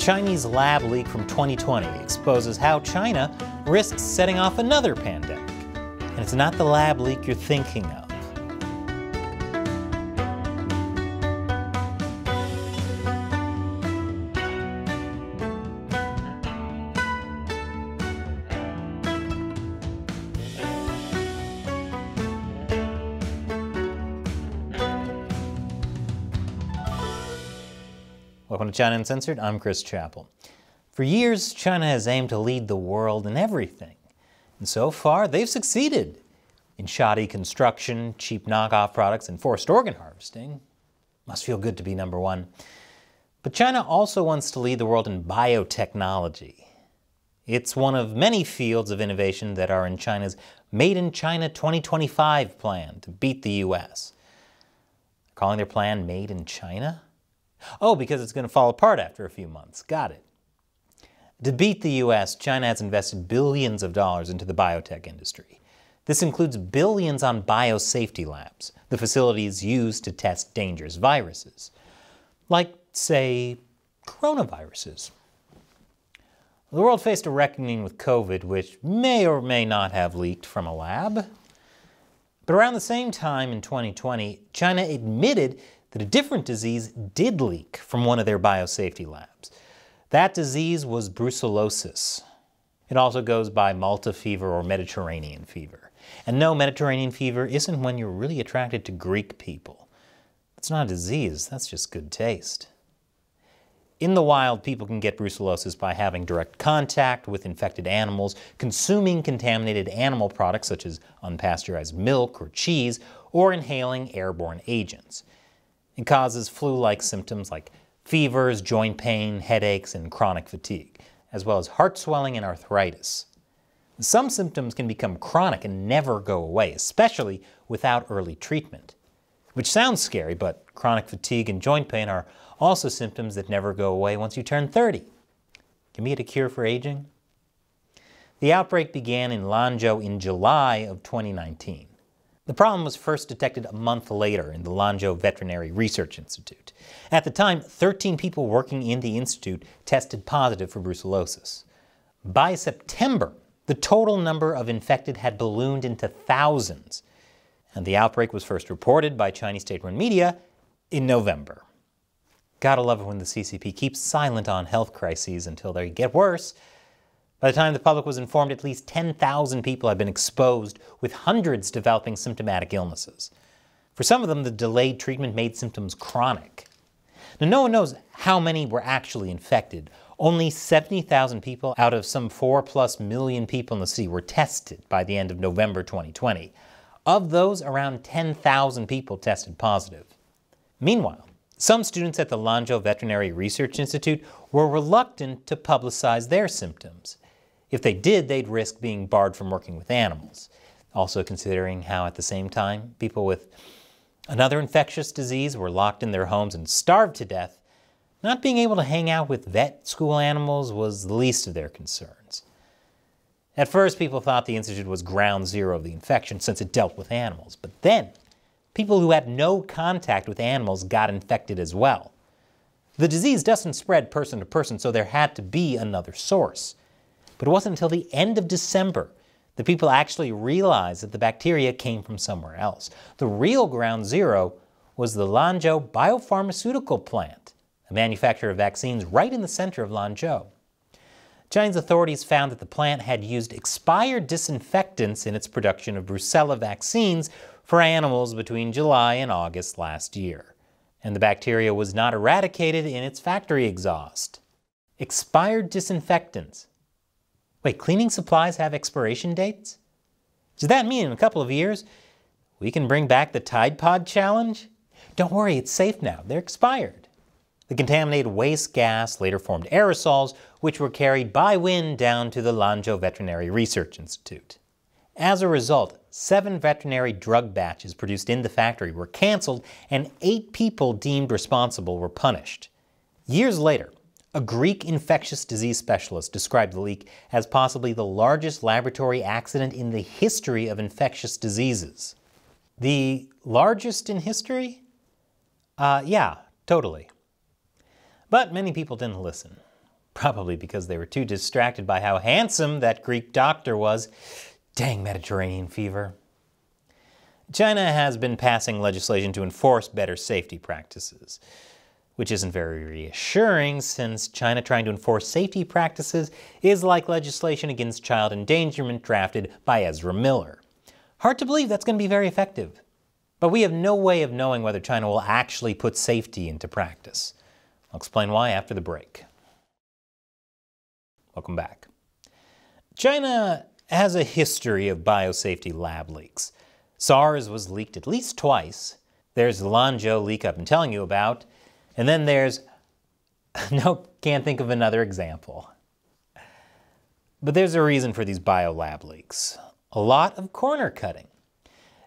Chinese lab leak from 2020 exposes how China risks setting off another pandemic. And it's not the lab leak you're thinking of. Welcome to China Uncensored, I'm Chris Chappell. For years, China has aimed to lead the world in everything. And so far, they've succeeded. In shoddy construction, cheap knockoff products, and forced organ harvesting. Must feel good to be number one. But China also wants to lead the world in biotechnology. It's one of many fields of innovation that are in China's Made in China 2025 plan to beat the US. They're calling their plan Made in China? Oh, because it's going to fall apart after a few months. Got it. To beat the US, China has invested billions of dollars into the biotech industry. This includes billions on biosafety labs, the facilities used to test dangerous viruses, like, say, coronaviruses. The world faced a reckoning with COVID, which may or may not have leaked from a lab. But around the same time in 2020, China admitted that a different disease did leak from one of their biosafety labs. That disease was brucellosis. It also goes by Malta fever or Mediterranean fever. And no, Mediterranean fever isn't when you're really attracted to Greek people. It's not a disease, that's just good taste. In the wild, people can get brucellosis by having direct contact with infected animals, consuming contaminated animal products such as unpasteurized milk or cheese, or inhaling airborne agents. It causes flu-like symptoms like fevers, joint pain, headaches, and chronic fatigue, as well as heart swelling and arthritis. Some symptoms can become chronic and never go away, especially without early treatment. Which sounds scary, but chronic fatigue and joint pain are also symptoms that never go away once you turn 30. Can we get a cure for aging? The outbreak began in Lanzhou in July of 2019. The problem was first detected a month later in the Lanzhou Veterinary Research Institute. At the time, 13 people working in the institute tested positive for brucellosis. By September, the total number of infected had ballooned into thousands, and the outbreak was first reported by Chinese state-run media in November. Gotta love it when the CCP keeps silent on health crises until they get worse. By the time the public was informed, at least 10,000 people had been exposed, with hundreds developing symptomatic illnesses. For some of them, the delayed treatment made symptoms chronic. Now, no one knows how many were actually infected. Only 70,000 people out of some 4+ million people in the city were tested by the end of November 2020. Of those, around 10,000 people tested positive. Meanwhile, some students at the Lanzhou Veterinary Research Institute were reluctant to publicize their symptoms. If they did, they'd risk being barred from working with animals. Also considering how at the same time, people with another infectious disease were locked in their homes and starved to death, not being able to hang out with vet school animals was the least of their concerns. At first, people thought the institute was ground zero of the infection since it dealt with animals. But then, people who had no contact with animals got infected as well. The disease doesn't spread person to person, so there had to be another source. But it wasn't until the end of December that people actually realized that the bacteria came from somewhere else. The real ground zero was the Lanzhou biopharmaceutical plant, a manufacturer of vaccines right in the center of Lanzhou. Chinese authorities found that the plant had used expired disinfectants in its production of Brucella vaccines for animals between July and August last year. And the bacteria was not eradicated in its factory exhaust. Expired disinfectants. Wait, cleaning supplies have expiration dates? Does that mean in a couple of years we can bring back the Tide Pod challenge? Don't worry, it's safe now. They're expired. The contaminated waste gas later formed aerosols, which were carried by wind down to the Lanzhou Veterinary Research Institute. As a result, 7 veterinary drug batches produced in the factory were canceled and 8 people deemed responsible were punished. Years later, a Greek infectious disease specialist described the leak as possibly the largest laboratory accident in the history of infectious diseases. The largest in history? Yeah, totally. But many people didn't listen. Probably because they were too distracted by how handsome that Greek doctor was. Dang Mediterranean fever. China has been passing legislation to enforce better safety practices, which isn't very reassuring since China trying to enforce safety practices is like legislation against child endangerment drafted by Ezra Miller. Hard to believe that's going to be very effective. But we have no way of knowing whether China will actually put safety into practice. I'll explain why after the break. Welcome back. China has a history of biosafety lab leaks. SARS was leaked at least twice. There's the Lanzhou leak I've been telling you about. And then there's, nope, can't think of another example. But there's a reason for these biolab leaks. A lot of corner cutting.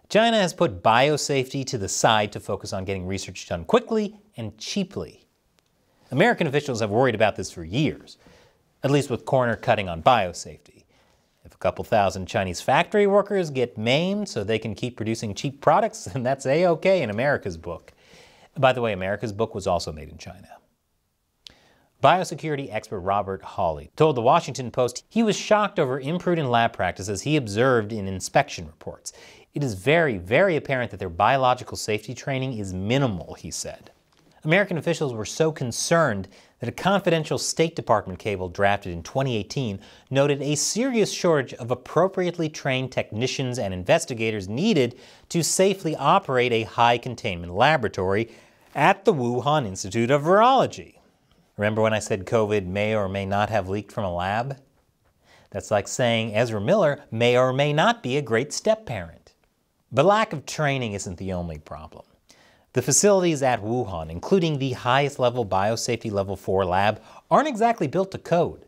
China has put biosafety to the side to focus on getting research done quickly and cheaply. American officials have worried about this for years, at least with corner cutting on biosafety. If a couple thousand Chinese factory workers get maimed so they can keep producing cheap products, then that's A-okay in America's book. By the way, America's book was also made in China. Biosecurity expert Robert Hawley told the Washington Post he was shocked over imprudent lab practices he observed in inspection reports. It is very, very apparent that their biological safety training is minimal, he said. American officials were so concerned that a confidential State Department cable drafted in 2018 noted a serious shortage of appropriately trained technicians and investigators needed to safely operate a high-containment laboratory at the Wuhan Institute of Virology. Remember when I said COVID may or may not have leaked from a lab? That's like saying Ezra Miller may or may not be a great step-parent. But lack of training isn't the only problem. The facilities at Wuhan, including the highest level biosafety level 4 lab, aren't exactly built to code.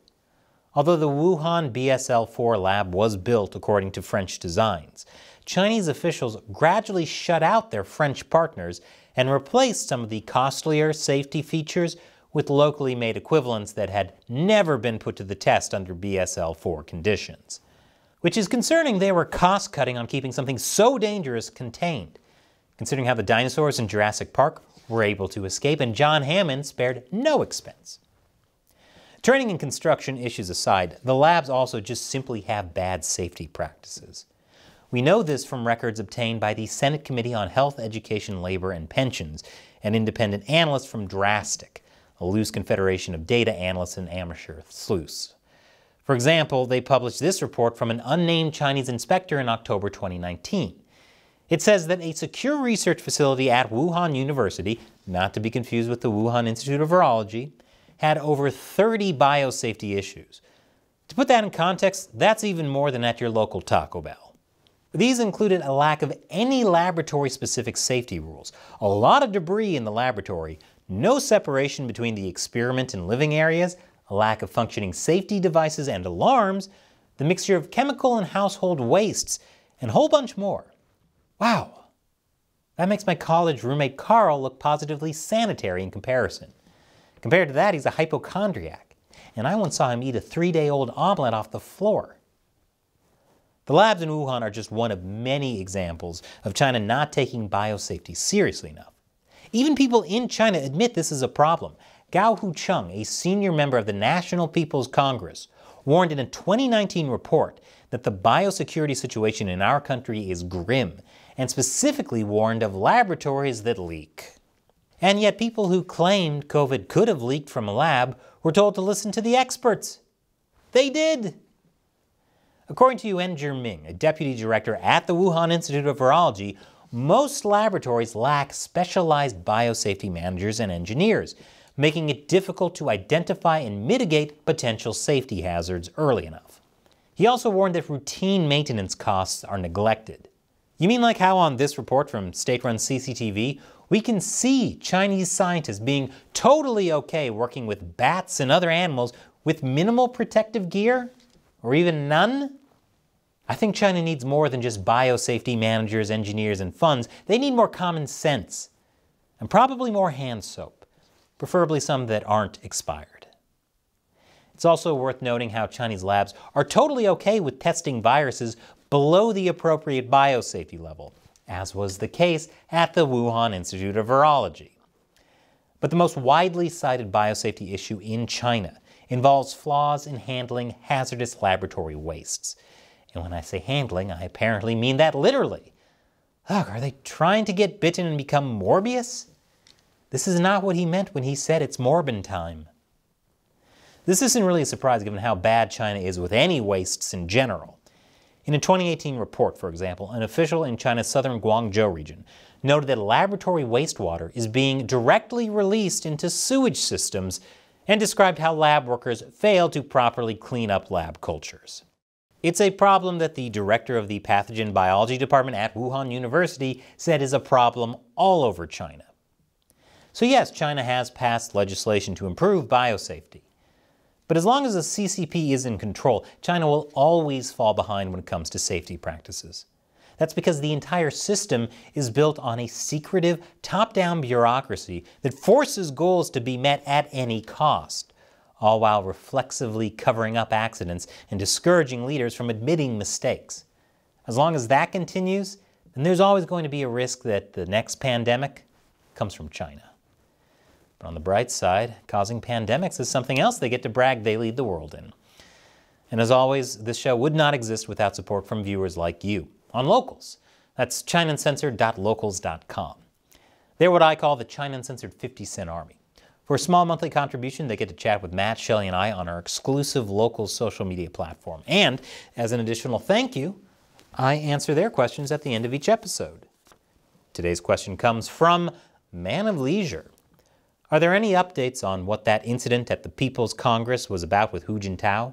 Although the Wuhan BSL-4 lab was built according to French designs, Chinese officials gradually shut out their French partners and replaced some of the costlier safety features with locally made equivalents that had never been put to the test under BSL-4 conditions. Which is concerning. They were cost-cutting on keeping something so dangerous contained, considering how the dinosaurs in Jurassic Park were able to escape and John Hammond spared no expense. Training and construction issues aside, the labs also just simply have bad safety practices. We know this from records obtained by the Senate Committee on Health, Education, Labor, and Pensions and independent analysts from Drastic, a loose confederation of data analysts and amateur sleuths. For example, they published this report from an unnamed Chinese inspector in October 2019. It says that a secure research facility at Wuhan University, not to be confused with the Wuhan Institute of Virology, had over 30 biosafety issues. To put that in context, that's even more than at your local Taco Bell. These included a lack of any laboratory-specific safety rules, a lot of debris in the laboratory, no separation between the experiment and living areas, a lack of functioning safety devices and alarms, the mixture of chemical and household wastes, and a whole bunch more. Wow, that makes my college roommate Carl look positively sanitary in comparison. Compared to that, he's a hypochondriac, and I once saw him eat a 3-day-old omelet off the floor. The labs in Wuhan are just one of many examples of China not taking biosafety seriously enough. Even people in China admit this is a problem. Gao Hucheng, a senior member of the National People's Congress, warned in a 2019 report that the biosecurity situation in our country is grim, and specifically warned of laboratories that leak. And yet people who claimed COVID could have leaked from a lab were told to listen to the experts. They did! According to Yuan Zhiming, a deputy director at the Wuhan Institute of Virology, most laboratories lack specialized biosafety managers and engineers, making it difficult to identify and mitigate potential safety hazards early enough. He also warned that routine maintenance costs are neglected. You mean like how on this report from state-run CCTV, we can see Chinese scientists being totally okay working with bats and other animals with minimal protective gear? Or even none? I think China needs more than just biosafety managers, engineers, and funds. They need more common sense. And probably more hand soap. Preferably some that aren't expired. It's also worth noting how Chinese labs are totally okay with testing viruses below the appropriate biosafety level, as was the case at the Wuhan Institute of Virology. But the most widely cited biosafety issue in China involves flaws in handling hazardous laboratory wastes. And when I say handling, I apparently mean that literally. Ugh, are they trying to get bitten and become Morbius? This is not what he meant when he said it's Morbin time. This isn't really a surprise given how bad China is with any wastes in general. In a 2018 report, for example, an official in China's southern Guangzhou region noted that laboratory wastewater is being directly released into sewage systems and described how lab workers fail to properly clean up lab cultures. It's a problem that the director of the pathogen biology department at Wuhan University said is a problem all over China. So yes, China has passed legislation to improve biosafety. But as long as the CCP is in control, China will always fall behind when it comes to safety practices. That's because the entire system is built on a secretive, top-down bureaucracy that forces goals to be met at any cost, all while reflexively covering up accidents and discouraging leaders from admitting mistakes. As long as that continues, then there's always going to be a risk that the next pandemic comes from China. But on the bright side, causing pandemics is something else they get to brag they lead the world in. And as always, this show would not exist without support from viewers like you on Locals. That's ChinaUncensored.locals.com. They're what I call the China Uncensored 50-cent army. For a small monthly contribution, they get to chat with Matt, Shelley, and I on our exclusive Locals social media platform. And as an additional thank you, I answer their questions at the end of each episode. Today's question comes from Man of Leisure. Are there any updates on what that incident at the People's Congress was about with Hu Jintao?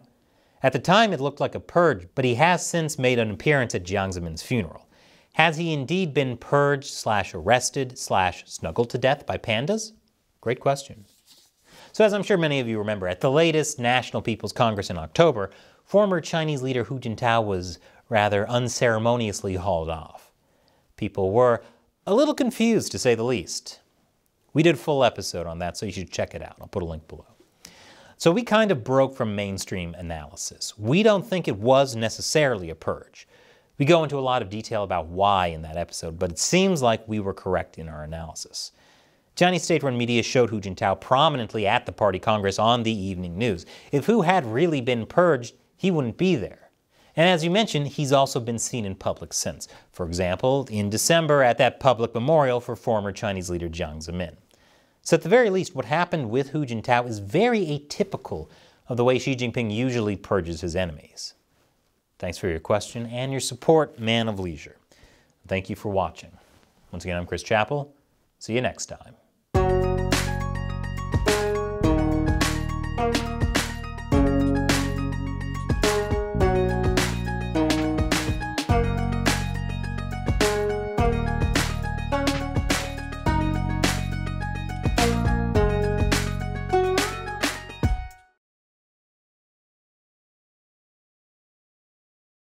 At the time, it looked like a purge, but he has since made an appearance at Jiang Zemin's funeral. Has he indeed been purged/arrested/snuggled to death by pandas? Great question. So as I'm sure many of you remember, at the latest National People's Congress in October, former Chinese leader Hu Jintao was rather unceremoniously hauled off. People were a little confused, to say the least. We did a full episode on that, so you should check it out. I'll put a link below. So we kind of broke from mainstream analysis. We don't think it was necessarily a purge. We go into a lot of detail about why in that episode, but it seems like we were correct in our analysis. Chinese state-run media showed Hu Jintao prominently at the party congress on the evening news. If Hu had really been purged, he wouldn't be there. And as you mentioned, he's also been seen in public since. For example, in December at that public memorial for former Chinese leader Jiang Zemin. So at the very least, what happened with Hu Jintao is very atypical of the way Xi Jinping usually purges his enemies. Thanks for your question and your support, Man of Leisure. Thank you for watching. Once again, I'm Chris Chappell. See you next time.